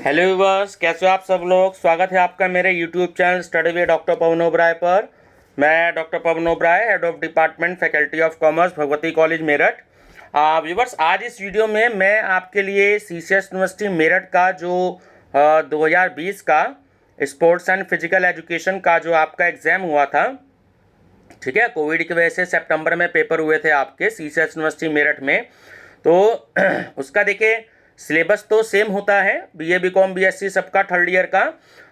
Hello viewers, कैसे हो आप सब लोग। स्वागत है आपका मेरे YouTube channel study with doctor Pawan Oberoi पर। मैं doctor Pawan Oberoi, head of department faculty of commerce, Bhagwati college Meerut. Viewers, आज इस वीडियो में मैं आपके लिए सीसीएस यूनिवर्सिटी मेरठ का जो 2020 का स्पोर्ट्स एंड फिजिकल एजुकेशन का जो आपका एग्ज़ाम हुआ था, ठीक है, कोविड की वजह से सितंबर में पेपर हुए थे आपके सीसीएस यूनिवर्सिटी मेरठ में। तो उसका देखिए सिलेबस तो सेम होता है, बीए बीकॉम बीएससी सबका थर्ड ईयर का।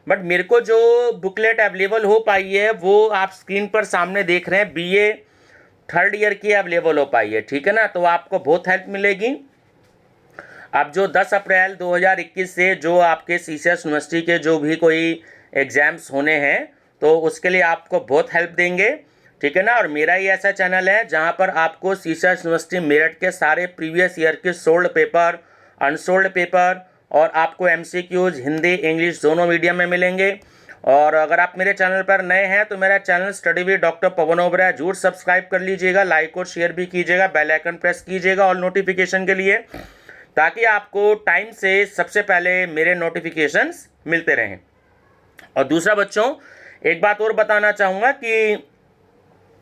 बट मेरे को जो बुकलेट अवेलेबल हो पाई है वो आप स्क्रीन पर सामने देख रहे हैं, बीए थर्ड ईयर की अवेलेबल हो पाई है, ठीक है ना। तो आपको बहुत हेल्प मिलेगी। अब जो 10 अप्रैल 2021 से जो आपके सीसीएस यूनिवर्सिटी के जो भी कोई एग्ज़ाम्स होने हैं तो उसके लिए आपको बहुत हेल्प देंगे, ठीक है ना। और मेरा ही ऐसा चैनल है जहां पर आपको सीसीएस यूनिवर्सिटी मेरठ के सारे प्रीवियस ईयर के सोल्ड पेपर, अनसोल्ड पेपर और आपको एमसीक्यूज हिंदी इंग्लिश दोनों मीडियम में मिलेंगे। और अगर आप मेरे चैनल पर नए हैं तो मेरा channel study with doctor Pawan Oberoi जरूर सब्सक्राइब कर लीजिएगा, लाइक और शेयर भी कीजिएगा, बेल आइकन प्रेस कीजिएगा और नोटिफिकेशन के लिए, ताकि आपको टाइम से सबसे पहले मेरे नोटिफिकेशंस मिलते रहें। और दूसरा बच्चों, एक बात और बताना चाहूँगा कि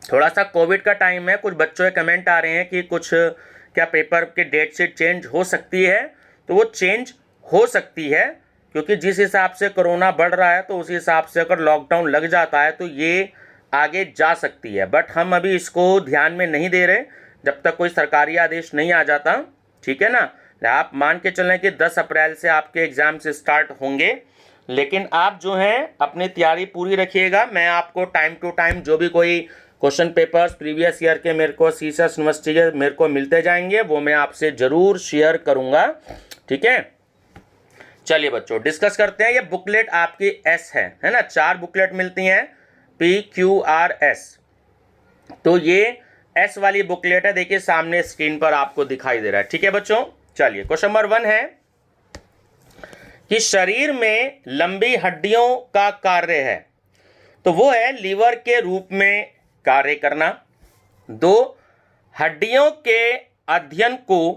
थोड़ा सा कोविड का टाइम है, कुछ बच्चों के कमेंट आ रहे हैं कि कुछ क्या पेपर के डेट शीट चेंज हो सकती है। तो वो चेंज हो सकती है, क्योंकि जिस हिसाब से कोरोना बढ़ रहा है तो उस हिसाब से अगर लॉकडाउन लग जाता है तो ये आगे जा सकती है। बट हम अभी इसको ध्यान में नहीं दे रहे जब तक कोई सरकारी आदेश नहीं आ जाता, ठीक है ना। आप मान के चलें कि 10 अप्रैल से आपके एग्ज़ाम्स स्टार्ट होंगे, लेकिन आप जो हैं अपनी तैयारी पूरी रखिएगा। मैं आपको टाइम टू टाइम जो भी कोई क्वेश्चन पेपर्स प्रीवियस ईयर के मेरे को सीसीएस यूनिवर्सिटी के मेरे को मिलते जाएंगे, वो मैं आपसे ज़रूर शेयर करूंगा, ठीक है। चलिए बच्चों, डिस्कस करते हैं। ये बुकलेट आपकी एस है ना, 4 बुकलेट मिलती हैं, PQRS। तो ये एस वाली बुकलेट है, देखिए सामने स्क्रीन पर आपको दिखाई दे रहा है, ठीक है बच्चों। चलिए, क्वेश्चन नंबर 1 है कि शरीर में लंबी हड्डियों का कार्य है, तो वो है लीवर के रूप में कार्य करना। 2, हड्डियों के अध्ययन को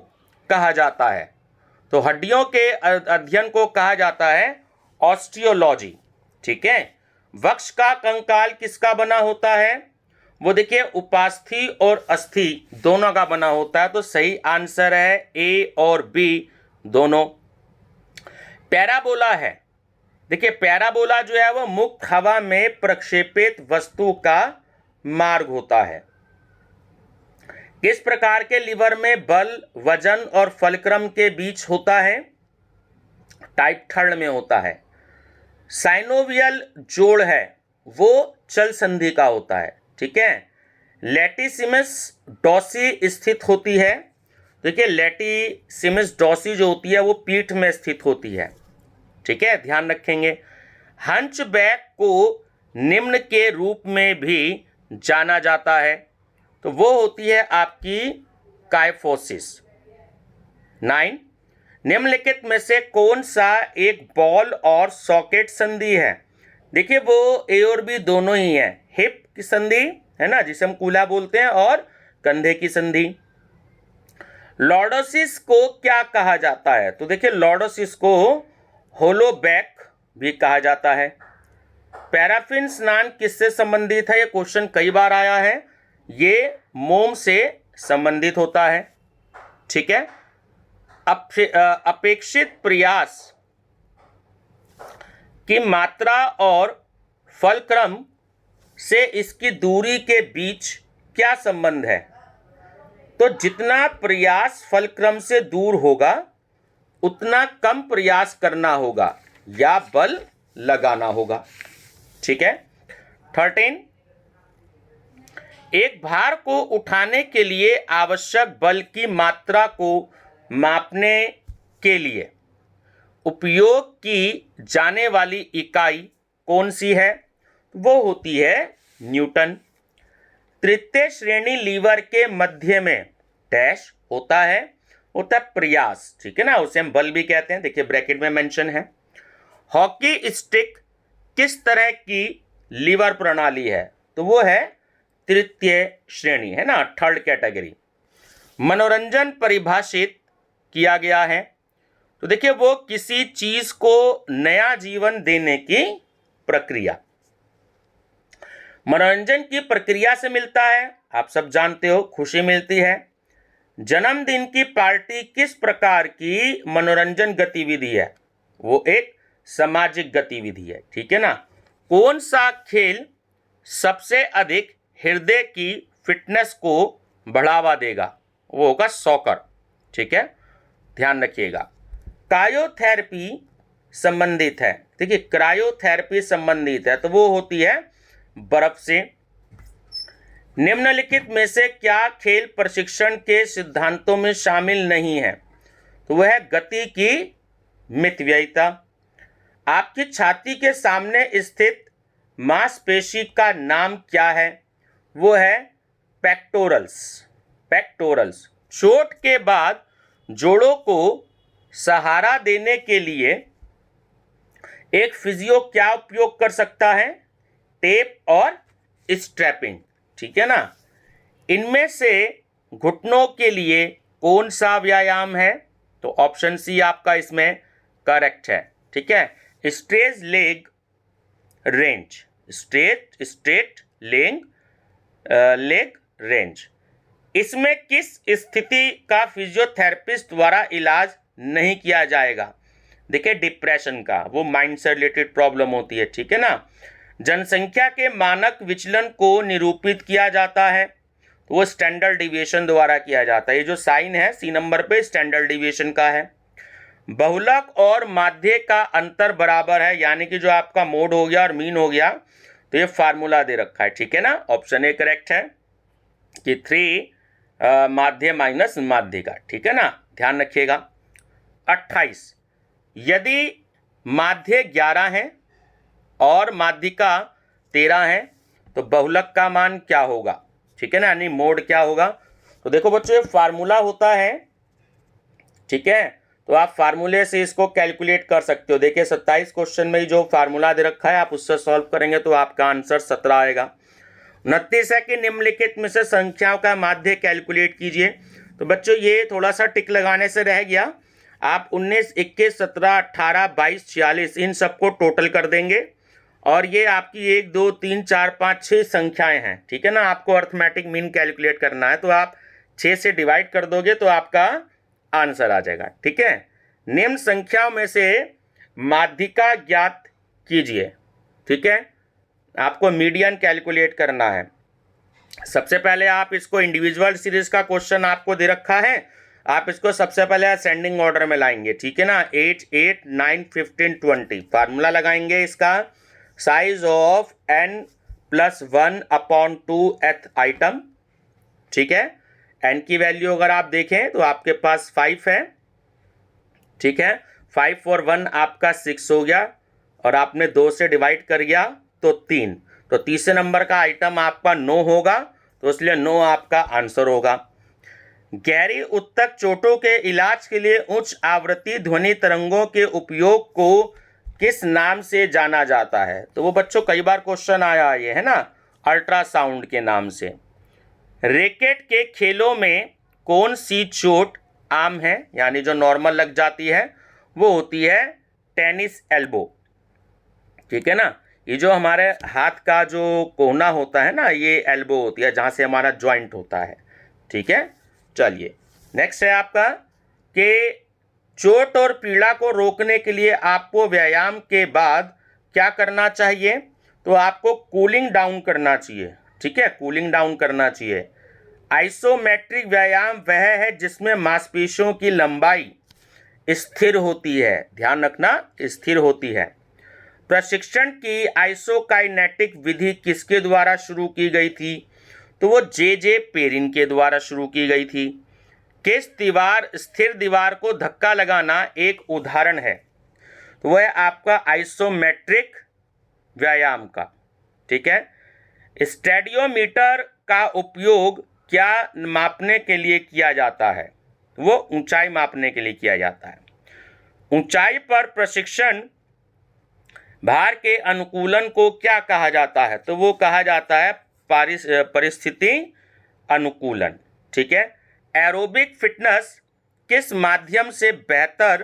कहा जाता है, तो हड्डियों के अध्ययन को कहा जाता है ऑस्टियोलॉजी, ठीक है। वक्ष का कंकाल किसका बना होता है, वो देखिए उपास्थि और अस्थि दोनों का बना होता है। तो सही आंसर है ए और बी दोनों। पैराबोला है, देखिए पैराबोला जो है वो मुक्त हवा में प्रक्षेपित वस्तु का मार्ग होता है। किस प्रकार के लीवर में बल, वजन और फलक्रम के बीच होता है, टाइप 3 में होता है। साइनोवियल जोड़ है वो चल संधि का होता है, ठीक है। लेटिसिमस डॉसी स्थित होती है, देखिए लेटिसिमस डॉसी जो होती है वो पीठ में स्थित होती है, ठीक है, ध्यान रखेंगे। हंचबैक को निम्न के रूप में भी जाना जाता है, तो वो होती है आपकी काइफोसिस। 9, निम्नलिखित में से कौन सा एक बॉल और सॉकेट संधि है। देखिए वो ए और बी दोनों ही है, हिप की संधि है ना जिसे हम कूला बोलते हैं, और कंधे की संधि। लॉर्डोसिस को क्या कहा जाता है, तो देखिए लॉर्डोसिस को होलोबैक भी कहा जाता है। पैराफिन स्नान किससे संबंधित है, ये क्वेश्चन कई बार आया है, ये मोम से संबंधित होता है, ठीक है। अपेक्षित प्रयास की मात्रा और फलक्रम से इसकी दूरी के बीच क्या संबंध है, तो जितना प्रयास फलक्रम से दूर होगा उतना कम प्रयास करना होगा या बल लगाना होगा, ठीक है। 13, एक भार को उठाने के लिए आवश्यक बल की मात्रा को मापने के लिए उपयोग की जाने वाली इकाई कौन सी है, वो होती है न्यूटन। तृतीय श्रेणी लीवर के मध्य में डैश होता है प्रयास, ठीक है ना, उसे हम बल भी कहते हैं, देखिए ब्रैकेट में मेंशन है। हॉकी स्टिक किस तरह की लीवर प्रणाली है, तो वो है तृतीय श्रेणी, है ना, थर्ड कैटेगरी। मनोरंजन परिभाषित किया गया है, तो देखिए वो किसी चीज को नया जीवन देने की प्रक्रिया। मनोरंजन की प्रक्रिया से मिलता है, आप सब जानते हो, खुशी मिलती है। जन्मदिन की पार्टी किस प्रकार की मनोरंजन गतिविधि है? वो एक सामाजिक गतिविधि है, ठीक है ना। कौन सा खेल सबसे अधिक हृदय की फिटनेस को बढ़ावा देगा? वो होगा सॉकर, ठीक है, ध्यान रखिएगा। क्रायोथेरेपी संबंधित है, देखिए क्रायोथेरेपी संबंधित है तो वो होती है बर्फ से। निम्नलिखित में से क्या खेल प्रशिक्षण के सिद्धांतों में शामिल नहीं है? तो वह है गति की मितव्ययिता। आपकी छाती के सामने स्थित मांसपेशी का नाम क्या है? वो है पेक्टोरल्स। पेक्टोरल्स। चोट के बाद जोड़ों को सहारा देने के लिए एक फिजियो क्या उपयोग कर सकता है? टेप और स्ट्रैपिंग, ठीक है ना। इनमें से घुटनों के लिए कौन सा व्यायाम है? तो ऑप्शन सी आपका इसमें करेक्ट है, ठीक है, straight leg range, straight leg range. इसमें किस स्थिति का फिजियोथेरेपिस्ट द्वारा इलाज नहीं किया जाएगा? देखिए डिप्रेशन का, वो माइंड से रिलेटेड प्रॉब्लम होती है, ठीक है ना। जनसंख्या के मानक विचलन को निरूपित किया जाता है तो वो स्टैंडर्ड डिविएशन द्वारा किया जाता है। ये जो साइन है सी नंबर पे स्टैंडर्ड डिविएशन का है। बहुलक और माध्य का अंतर बराबर है, यानी कि जो आपका मोड हो गया और मीन हो गया, तो ये फार्मूला दे रखा है, ठीक है ना। ऑप्शन ए करेक्ट है कि 3 माध्य माइनस माध्य का, ठीक है ना, ध्यान रखिएगा। 28, यदि माध्य 11 है और माध्यिका 13 है तो बहुलक का मान क्या होगा? ठीक है ना, यानी मोड क्या होगा? तो देखो बच्चों ये फार्मूला होता है, ठीक है, तो आप फार्मूले से इसको कैलकुलेट कर सकते हो। देखिए 27 क्वेश्चन में जो फार्मूला दे रखा है आप उससे सॉल्व करेंगे तो आपका आंसर 17 आएगा। 29 है कि निम्नलिखित में से संख्याओं का माध्य कैलकुलेट कीजिए। तो बच्चों ये थोड़ा सा टिक लगाने से रह गया। आप 19, 21, 17, 18, 22, 46 इन सबको टोटल कर देंगे और ये आपकी 1, 2, 3, 4, 5, 6 संख्याएं हैं, ठीक है ना। आपको अर्थमेटिक मीन कैलकुलेट करना है तो आप 6 से डिवाइड कर दोगे तो आपका आंसर आ जाएगा, ठीक है। निम्न संख्याओं में से माध्यिका ज्ञात कीजिए, ठीक है। आपको मीडियन कैलकुलेट करना है। सबसे पहले आप इसको इंडिविजुअल सीरीज का क्वेश्चन आपको दे रखा है, आप इसको सबसे पहले असेंडिंग ऑर्डर में लाएंगे, ठीक है ना। 8, 8, 9, 15, 20 फार्मूला लगाएंगे इसका। साइज ऑफ n+1/2th आइटम, ठीक है। n की वैल्यू अगर आप देखें तो आपके पास 5 है, ठीक है। 5 और 1 आपका 6 हो गया और आपने 2 से डिवाइड कर गया तो 3, तो तीसरे नंबर का आइटम आपका 9 होगा, तो इसलिए 9 आपका आंसर होगा। गहरी उत्तक चोटों के इलाज के लिए उच्च आवृत्ति ध्वनि तरंगों के उपयोग को किस नाम से जाना जाता है? तो वो बच्चों कई बार क्वेश्चन आया ये है ना, अल्ट्रासाउंड के नाम से। रैकेट के खेलों में कौन सी चोट आम है, यानी जो नॉर्मल लग जाती है, वो होती है टेनिस एल्बो, ठीक है ना। ये जो हमारे हाथ का जो कोहना होता है ना, ये एल्बो होती है जहाँ से हमारा जॉइंट होता है, ठीक है। चलिए नेक्स्ट है आपका कि चोट और पीड़ा को रोकने के लिए आपको व्यायाम के बाद क्या करना चाहिए? तो आपको कूलिंग डाउन करना चाहिए, ठीक है, कूलिंग डाउन करना चाहिए। आइसोमेट्रिक व्यायाम वह है जिसमें मांसपेशियों की लंबाई स्थिर होती है, ध्यान रखना, स्थिर होती है। प्रशिक्षण की आइसोकाइनेटिक विधि किसके द्वारा शुरू की गई थी? तो वो जे पेरिन के द्वारा शुरू की गई थी। किस स्थिर दीवार को धक्का लगाना एक उदाहरण है? तो वह है आपका आइसोमेट्रिक व्यायाम का, ठीक है। स्टेडियोमीटर का उपयोग क्या मापने के लिए किया जाता है? वो ऊंचाई मापने के लिए किया जाता है। ऊंचाई पर प्रशिक्षण भार के अनुकूलन को क्या कहा जाता है? तो वो कहा जाता है परिस्थिति अनुकूलन, ठीक है। एरोबिक फिटनेस किस माध्यम से बेहतर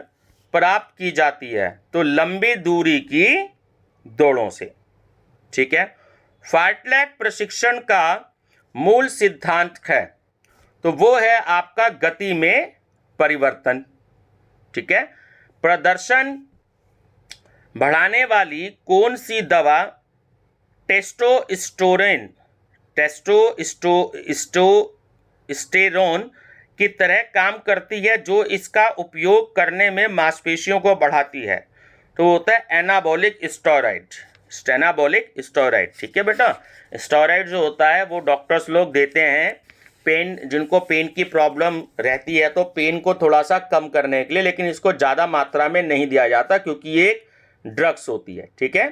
प्राप्त की जाती है? तो लंबी दूरी की दौड़ों से। ठीक है। फार्टलैग प्रशिक्षण का मूल सिद्धांत है, तो वो है आपका गति में परिवर्तन। ठीक है। प्रदर्शन बढ़ाने वाली कौन सी दवा टेस्टोस्टेरोन की तरह काम करती है, जो इसका उपयोग करने में मांसपेशियों को बढ़ाती है? तो होता है एनाबॉलिक स्टेरॉइड। Anabolic steroid. ठीक है बेटा। स्टेरॉइड जो होता है वो डॉक्टर्स लोग देते हैं पेन, जिनको पेन की प्रॉब्लम रहती है, तो पेन को थोड़ा सा कम करने के लिए, लेकिन इसको ज़्यादा मात्रा में नहीं दिया जाता क्योंकि ये एक ड्रग्स होती है। ठीक है।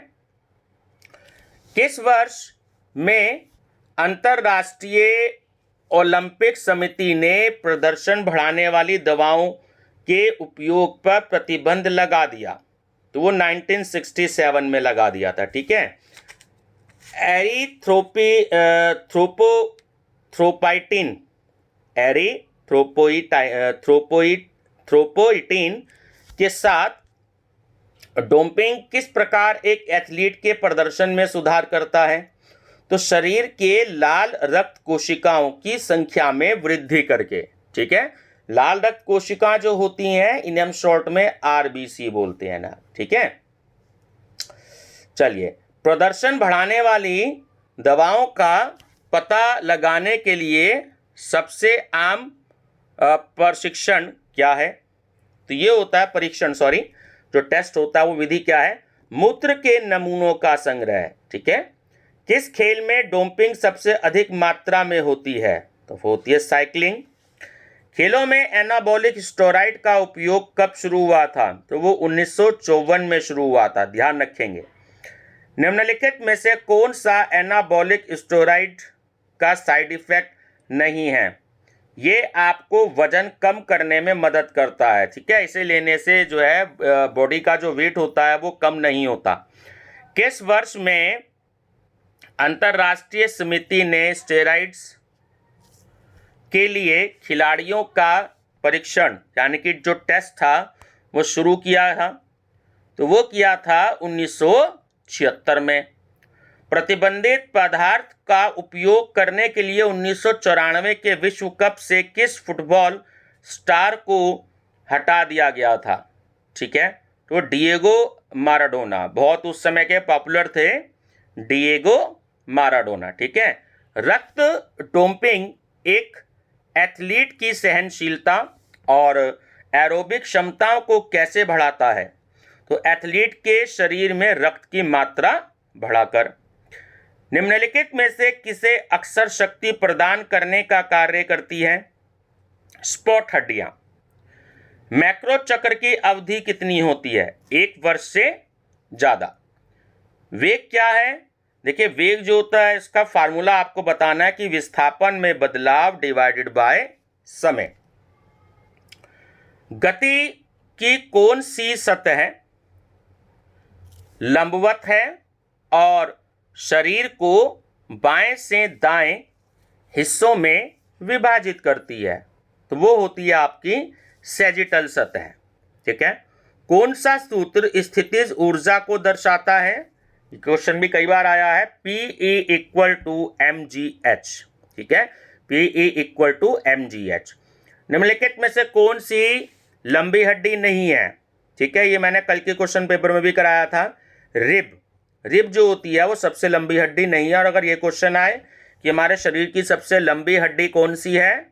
किस वर्ष में अंतर्राष्ट्रीय ओलंपिक समिति ने प्रदर्शन बढ़ाने वाली दवाओं के उपयोग पर प्रतिबंध लगा दिया? तो वो 1967 में लगा दिया था। ठीक है। एरिथ्रोपोइटिन के साथ डोपिंग किस प्रकार एक एथलीट के प्रदर्शन में सुधार करता है? तो शरीर के लाल रक्त कोशिकाओं की संख्या में वृद्धि करके। ठीक है। लाल रक्त कोशिकाएं जो होती हैं इन्हें हम शॉर्ट में आरबीसी बोलते हैं ना। ठीक है। चलिए, प्रदर्शन बढ़ाने वाली दवाओं का पता लगाने के लिए सबसे आम प्रशिक्षण क्या है? तो ये होता है परीक्षण, जो टेस्ट होता है वो विधि क्या है? मूत्र के नमूनों का संग्रह। ठीक है। किस खेल में डोपिंग सबसे अधिक मात्रा में होती है? तो वो होती है साइकिलिंग। खेलों में एनाबॉलिक स्टेरॉइड का उपयोग कब शुरू हुआ था? तो वो 1954 में शुरू हुआ था, ध्यान रखेंगे। निम्नलिखित में से कौन सा एनाबॉलिक स्टेरॉइड का साइड इफेक्ट नहीं है? ये आपको वजन कम करने में मदद करता है। ठीक है। इसे लेने से जो है बॉडी का जो वेट होता है वो कम नहीं होता। किस वर्ष में अंतर्राष्ट्रीय समिति ने स्टेरॉइड्स के लिए खिलाड़ियों का परीक्षण यानी कि जो टेस्ट था वो शुरू किया था? तो वो किया था 1976 में। प्रतिबंधित पदार्थ का उपयोग करने के लिए 1994 के विश्व कप से किस फुटबॉल स्टार को हटा दिया गया था? ठीक है। तो डिएगो माराडोना, बहुत उस समय के पॉपुलर थे डिएगो माराडोना। ठीक है। रक्त डोपिंग एक एथलीट की सहनशीलता और एरोबिक क्षमताओं को कैसे बढ़ाता है? तो एथलीट के शरीर में रक्त की मात्रा बढ़ाकर। निम्नलिखित में से किसे अक्सर शक्ति प्रदान करने का कार्य करती है? स्पोर्ट हड्डियां। मैक्रो चक्र की अवधि कितनी होती है? 1 वर्ष से ज्यादा। वेग क्या है? देखिए, वेग जो होता है इसका फार्मूला आपको बताना है कि विस्थापन में बदलाव डिवाइडेड बाय समय। गति की कौन सी सतह लंबवत है और शरीर को बाएं से दाएं हिस्सों में विभाजित करती है? तो वो होती है आपकी सैजिटल सतह। ठीक है। कौन सा सूत्र स्थितिज ऊर्जा को दर्शाता है? क्वेश्चन भी कई बार आया है। Pe=mgh। ठीक है। Pe=mgh। निम्नलिखित में से कौन सी लंबी हड्डी नहीं है? ठीक है। ये मैंने कल के क्वेश्चन पेपर में भी कराया था। रिब जो होती है वो सबसे लंबी हड्डी नहीं है। और अगर ये क्वेश्चन आए कि हमारे शरीर की सबसे लंबी हड्डी कौन सी है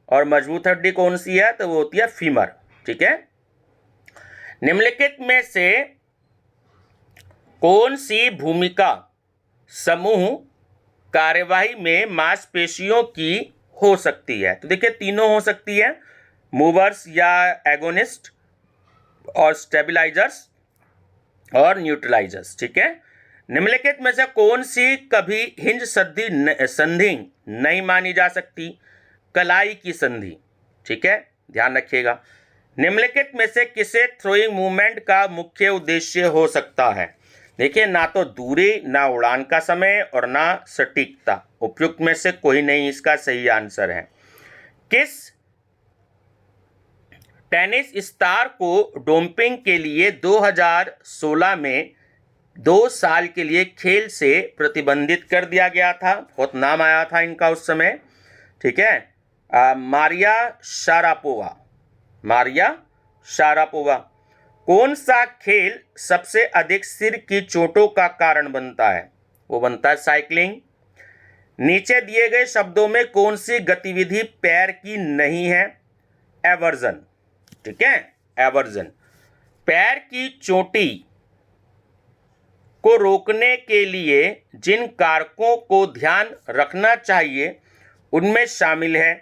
और मजबूत हड्डी कौन सी है, तो वो होती है फीमर। ठीक है। निम्नलिखित में से कौन सी भूमिका समूह कार्यवाही में मांसपेशियों की हो सकती है? तो देखिए, तीनों हो सकती है, मूवर्स या एगोनिस्ट और स्टेबिलाइजर्स और न्यूट्रलाइजर्स। ठीक है। निम्नलिखित में से कौन सी कभी हिंज संधि नहीं मानी जा सकती? कलाई की संधि। ठीक है, ध्यान रखिएगा। निम्नलिखित में से किसे थ्रोइंग मूवमेंट का मुख्य उद्देश्य हो सकता है? देखिए, ना तो दूरी, ना उड़ान का समय और ना सटीकता। उपयुक्त में से कोई नहीं इसका सही आंसर है। किस टेनिस स्टार को डोपिंग के लिए 2016 में 2 साल के लिए खेल से प्रतिबंधित कर दिया गया था। बहुत नाम आया था इनका उस समय, ठीक है। Maria Sharapova. कौन सा खेल सबसे अधिक सिर की चोटों का कारण बनता है? वो बनता है साइकिलिंग। नीचे दिए गए शब्दों में कौन सी गतिविधि पैर की नहीं है? एवर्जन, ठीक है, एवर्जन। पैर की चोटी को रोकने के लिए जिन कारकों को ध्यान रखना चाहिए उनमें शामिल है,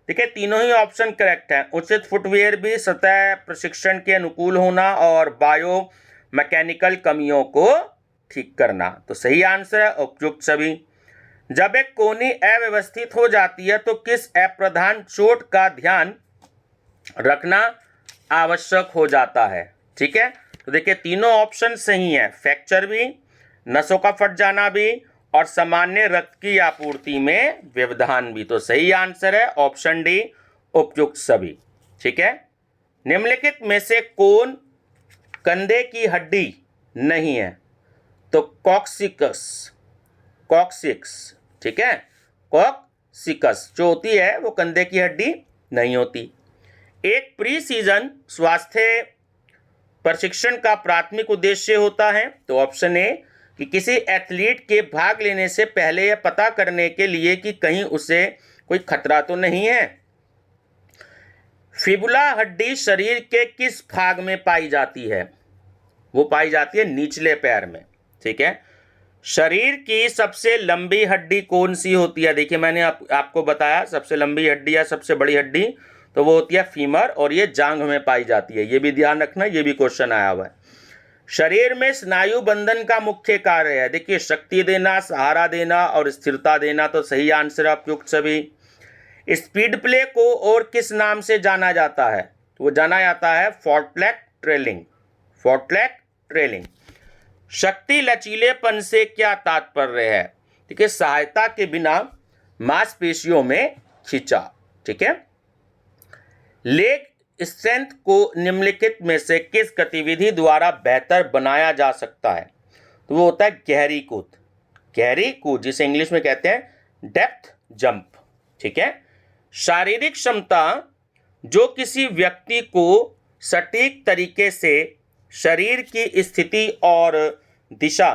ठीक है। तीनों ही ऑप्शन करेक्ट हैं। उचित फुटवियर भी, सतह प्रशिक्षण के अनुकूल होना और बायो मैकेनिकल कमियों को ठीक करना। तो सही आंसर है उपयुक्त सभी। जब एक कोहनी अव्यवस्थित हो जाती है तो किस अप्रधान चोट का ध्यान रखना आवश्यक हो जाता है? ठीक है, तो देखिए तीनों ऑप्शन सही हैं। फ्रैक्चर भी, नसों का फट जाना भी और सामान्य रक्त की आपूर्ति में व्यवधान भी। तो सही आंसर है ऑप्शन डी, उपयुक्त सभी। ठीक है, निम्नलिखित में से कौन कंधे की हड्डी नहीं है? तो कॉक्सिक्स, ठीक है, कॉक्सिकस जो होती है वो कंधे की हड्डी नहीं होती। एक प्री सीजन स्वास्थ्य प्रशिक्षण का प्राथमिक उद्देश्य होता है। तो ऑप्शन ए कि किसी एथलीट के भाग लेने से पहले यह पता करने के लिए कि कहीं उसे कोई खतरा तो नहीं है। फिबुला हड्डी शरीर के किस भाग में पाई जाती है? वो पाई जाती है निचले पैर में, ठीक है। शरीर की सबसे लंबी हड्डी कौन सी होती है? देखिए मैंने आपको बताया सबसे लंबी हड्डी या सबसे बड़ी हड्डी तो वो होती है फीमर और ये जांघ में पाई जाती है। ये भी ध्यान रखना, ये भी क्वेश्चन आया हुआ है। शरीर में स्नायु बंधन का मुख्य कार्य है, देखिए शक्ति देना, सहारा देना और स्थिरता देना। तो सही आंसर उपयुक्त सभी। स्पीड प्ले को और किस नाम से जाना जाता है? तो वो जाना जाता है फॉर्टलैक ट्रेलिंग। शक्ति लचीलेपन से क्या तात्पर्य है? ठीक है, सहायता के बिना मांसपेशियों में खिंचा, ठीक है। लेग स्ट्रेंथ को निम्नलिखित में से किस गतिविधि द्वारा बेहतर बनाया जा सकता है? तो वो होता है गहरी कूद जिसे इंग्लिश में कहते हैं डेप्थ जंप, ठीक है। शारीरिक क्षमता जो किसी व्यक्ति को सटीक तरीके से शरीर की स्थिति और दिशा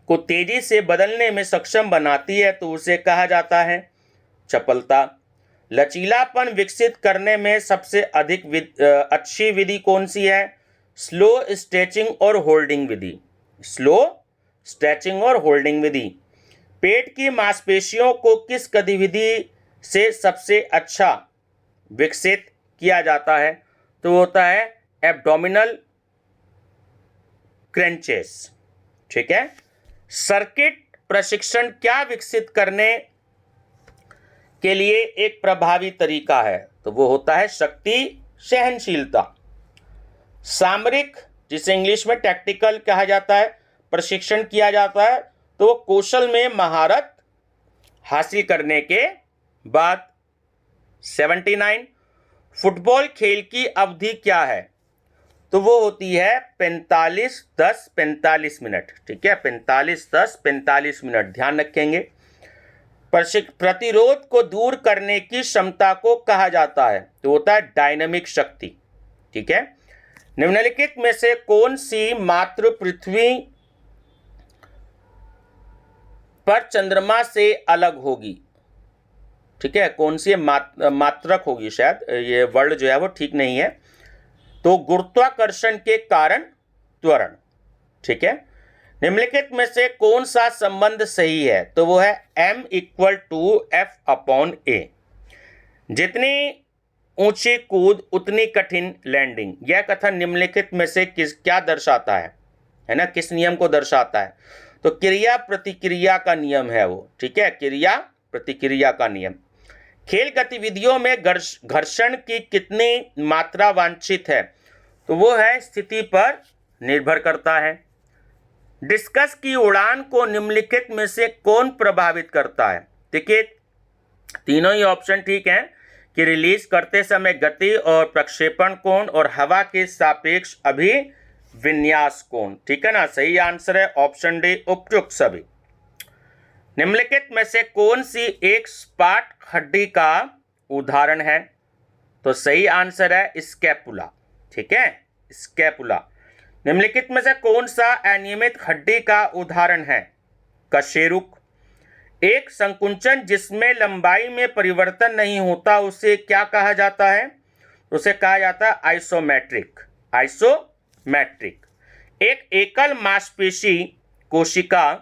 को तेजी से बदलने में सक्षम बनाती है तो उसे कहा जाता है चपलता। लचीलापन विकसित करने में सबसे अधिक अच्छी विधि कौन सी है? स्लो स्ट्रेचिंग और होल्डिंग विधि। पेट की मांसपेशियों को किस गतिविधि से सबसे अच्छा विकसित किया जाता है? तो होता है एब्डोमिनल क्रंचेस, ठीक है। सर्किट प्रशिक्षण क्या विकसित करने के लिए एक प्रभावी तरीका है? तो वो होता है शक्ति सहनशीलता। सामरिक जिसे इंग्लिश में टैक्टिकल कहा जाता है प्रशिक्षण किया जाता है तो वो कौशल में महारत हासिल करने के बाद। 79 फुटबॉल खेल की अवधि क्या है? तो वो होती है 45-10-45 मिनट, ठीक है, 45-10-45 मिनट ध्यान रखेंगे। प्रतिरोध को दूर करने की क्षमता को कहा जाता है तो होता है डायनामिक शक्ति, ठीक है। निम्नलिखित में से कौन सी मात्र पृथ्वी पर चंद्रमा से अलग होगी? ठीक है, कौन सी मात्रक होगी, शायद ये वर्ड जो है वो ठीक नहीं है। तो गुरुत्वाकर्षण के कारण त्वरण, ठीक है। निम्नलिखित में से कौन सा संबंध सही है? तो वो है M=F/A। जितनी ऊंची कूद उतनी कठिन लैंडिंग। यह कथन निम्नलिखित में से क्या दर्शाता है ना, किस नियम को दर्शाता है? तो क्रिया प्रतिक्रिया का नियम है वो, ठीक है, क्रिया प्रतिक्रिया का नियम। खेल गतिविधियों में घर्षण की कितनी मात्रा वांछित है? तो वो है स्थिति पर निर्भर करता है। डिस्कस की उड़ान को निम्नलिखित में से कौन प्रभावित करता है? देखिए तीनों ही ऑप्शन ठीक हैं कि रिलीज करते समय गति और प्रक्षेपण कोण और हवा के सापेक्ष अभिविन्यास कोण। ठीक है ना, सही आंसर है ऑप्शन डी, उपयुक्त सभी। निम्नलिखित में से कौन सी एक सपाट हड्डी का उदाहरण है? तो सही आंसर है स्कैपुला। ठीक है, स्कैपुला। निम्नलिखित में से कौन सा अनियमित हड्डी का उदाहरण है? कशेरुक। एक संकुंचन जिसमें लंबाई में परिवर्तन नहीं होता उसे क्या कहा जाता है? उसे कहा जाता है आइसोमेट्रिक। आइसोमेट्रिक। एक एकल मांसपेशी कोशिका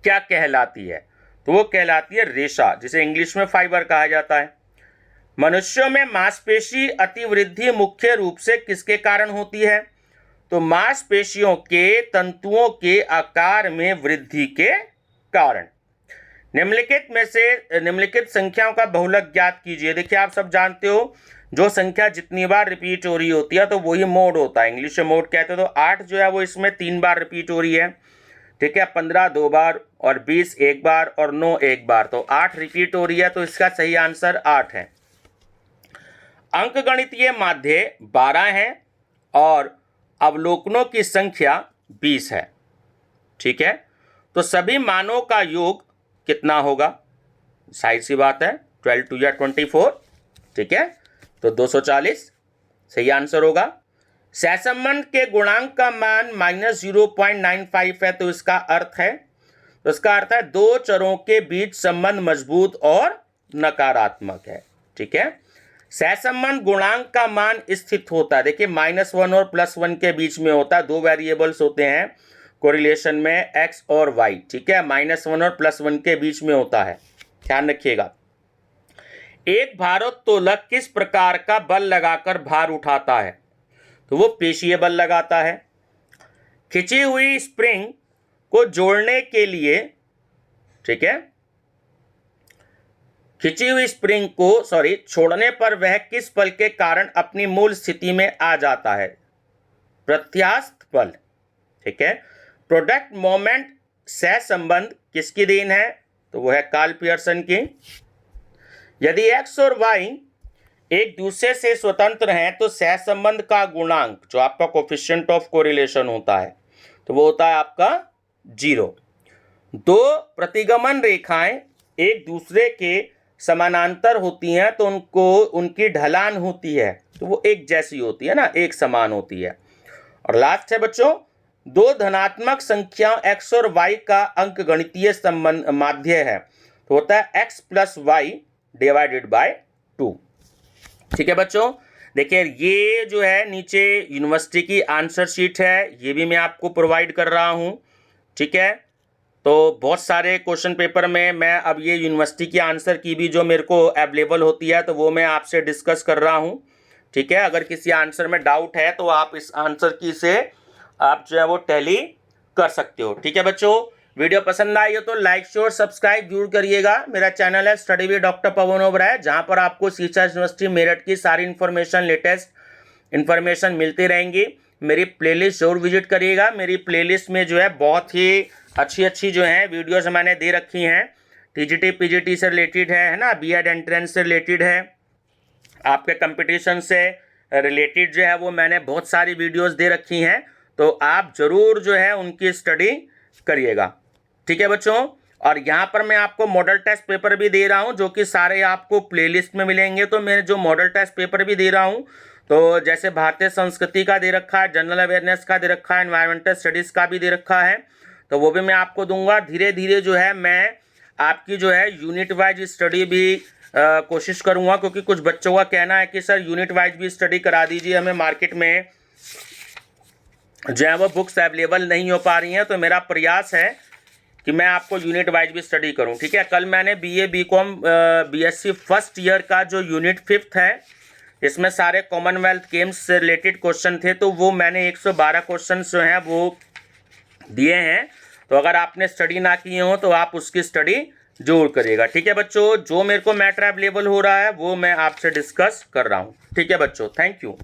क्या कहलाती है? तो वो कहलाती है रेशा, जिसे इंग्लिश में फाइबर कहा जाता है। मनुष्यों में मांसपेशी अतिवृद्धि मुख्य रूप से किसके कारण होती है? तो मांसपेशियों के तंतुओं के आकार में वृद्धि के कारण। निम्नलिखित में से निम्नलिखित संख्याओं का बहुलक ज्ञात कीजिए। देखिए, आप सब जानते हो जो संख्या जितनी बार रिपीट हो रही होती है तो वही मोड होता है, इंग्लिश में मोड कहते हैं। तो 8 जो है वो इसमें 3 बार रिपीट हो रही है। ठीक है, 15 2 बार और 20 1 बार और 9 1 बार, तो 8 रिपीट हो रही है। तो इसका सही आंसर 8 है। अंकगणितीय माध्य 12 है और अवलोकनों की संख्या 20 है। ठीक है, तो सभी मानों का योग कितना होगा? साइड सी बात है, 12 2 या 24। ठीक है, तो 240 सही आंसर होगा। सहसंबंध के गुणांक का मान -0.95 है, तो इसका अर्थ है, तो इसका अर्थ है दो चरों के बीच संबंध मजबूत और नकारात्मक है। ठीक है, सहसंबंध गुणांक का मान स्थित होता है। देखिए, -1 और +1 के बीच में होता है। दो वेरिएबल्स होते हैं कोरिलेशन में, x और y। ठीक है, -1 और +1 के बीच में होता है, ध्यान रखिएगा। एक भारोत्तोलक किस प्रकार का बल लगाकर भार उठाता है? तो वो पेशीय बल लगाता है। खिंची हुई स्प्रिंग को जोड़ने के लिए, ठीक है, खिंची हुई स्प्रिंग को छोड़ने पर वह किस बल के कारण अपनी मूल स्थिति में आ जाता है? प्रत्यास्थ बल। ठीक है, प्रोडक्ट मोमेंट सहसंबंध किसकी देन है? तो वो है कार्ल पियर्सन की। यदि x और y एक दूसरे से स्वतंत्र हैं तो सहसंबंध का गुणांक, जो आपका कोफिशिएंट ऑफ कोरिलेशन होता है, तो वो होता है आपका 0। दो प्रतिगमन रेखाएं एक दूसरे के समानांतर होती हैं तो उनकी ढलान होती है, तो वो एक जैसी होती है ना, एक समान होती है। और लास्ट है बच्चों, दो धनात्मक संख्या x और y का अंकगणितीय संबंध माध्य है, तो होता है x + y / 2। ठीक है बच्चों, देखिए ये जो है नीचे यूनिवर्सिटी की आंसर शीट है, ये भी मैं आपको प्रोवाइड कर रहा हूँ। ठीक है, तो बहुत सारे क्वेश्चन पेपर में मैं अब ये यूनिवर्सिटी की आंसर की भी जो मेरे को अवेलेबल होती है तो वो मैं आपसे डिस्कस कर रहा हूँ। ठीक है, अगर किसी आंसर में डाउट है तो आप इस आंसर की से आप जो है वो टैली कर सकते हो। ठीक है बच्चों, वीडियो पसंद आई हो तो लाइक शेयर सब्सक्राइब जरूर करिएगा। मेरा चैनल है study with doctor Pawan Oberoi, जहाँ पर आपको शिक्षा यूनिवर्सिटी मेरठ की सारी इन्फॉर्मेशन, लेटेस्ट इन्फॉर्मेशन मिलती रहेंगी। मेरी प्लेलिस्ट जरूर विजिट करिएगा। मेरी प्लेलिस्ट में जो है बहुत ही अच्छी जो है वीडियोस मैंने दे रखी हैं। टीजीटी पीजीटी से रिलेटेड है ना, बीएड एंट्रेंस से रिलेटेड है, आपके कंपटीशन से रिलेटेड जो है वो मैंने बहुत सारी वीडियोस दे रखी हैं, तो आप ज़रूर जो है उनकी स्टडी करिएगा। ठीक है बच्चों, और यहाँ पर मैं आपको मॉडल टेस्ट पेपर भी दे रहा हूँ जो कि सारे आपको प्लेलिस्ट में मिलेंगे। तो मैं जो मॉडल टेस्ट पेपर भी दे रहा हूँ, तो जैसे भारतीय संस्कृति का दे रखा है, जनरल अवेयरनेस का दे रखा है, एनवायरमेंटल स्टडीज़ का भी दे रखा है, तो वो भी मैं आपको दूंगा। धीरे धीरे जो है मैं आपकी जो है यूनिट वाइज स्टडी भी कोशिश करूँगा, क्योंकि कुछ बच्चों का कहना है कि सर यूनिट वाइज भी स्टडी करा दीजिए, हमें मार्केट में जो है वो बुक्स अवेलेबल नहीं हो पा रही हैं। तो मेरा प्रयास है कि मैं आपको यूनिट वाइज भी स्टडी करूं। ठीक है, कल मैंने BA BCom BSc first year का जो यूनिट 5th है, इसमें सारे कॉमनवेल्थ गेम्स से रिलेटेड क्वेश्चन थे, तो वो मैंने 112 क्वेश्चन जो हैं वो दिए हैं। तो अगर आपने स्टडी ना किए हो तो आप उसकी स्टडी जरूर करिएगा। ठीक है बच्चों, जो मेरे को मैटर अवेलेबल हो रहा है वो मैं आपसे डिस्कस कर रहा हूँ। ठीक है बच्चों, थैंक यू।